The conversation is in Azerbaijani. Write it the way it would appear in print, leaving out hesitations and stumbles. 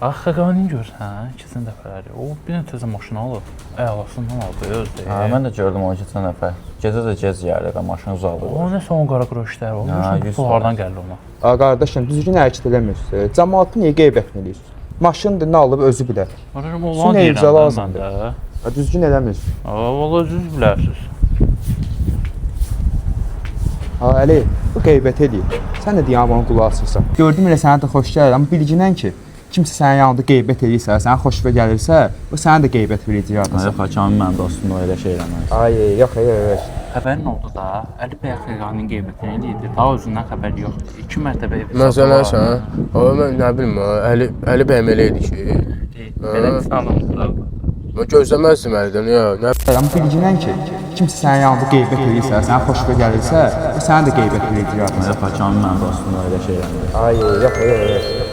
Xəqanin görsən, keçən dəfələri. O bir dənə təzə maşın alıb, əlasından aldı özü. Mən də gördüm onu keçən dəfə. Gecə də gec gəlir və maşın uzaqdır. O nə son qara qroşlar olmuş, pul hardan gəlir ona? Qardaşım, düzgün hərəkət eləmirsiniz. Cəmaatı niyə qeybət edirsiniz? Maşındır, nə alıb özü bilər. Qardaşım, olan deyirəm mən də. Düzgün eləmirsiniz. Valla düz bilərsiniz. Əli, bu qeybət edir. Sən də deyən bana qulaq asırsan. Gördüm elə sənə də xoş gəlir, amma bilginən ki, kimsə sənin yanında qeybət edirsə, sənə xoşuna gəlirsə, o sənə də qeybət verəcək adamsan. Yox, Kamil mənim dostum elə şey eləməz. Yox. Xəbərin oldu da, Əli bəy Xəqanin qeybətini eləyirdi. Daha özündən xəbəri yoxdur. 2 mərtəbə evi Məsələn, mən nə bilim, Əli bəy elə idi ki. Belə insanım. Mən gözləməzdim Əlidən, nə Amma bilginən ki, kimsə sənin yanında qeybət edirsə, sənə xoşuna gəlirsə, o sənə də qeybət verəcək adamsan. Yox, Kamil mənim dostum elə şey eləməz. Yox.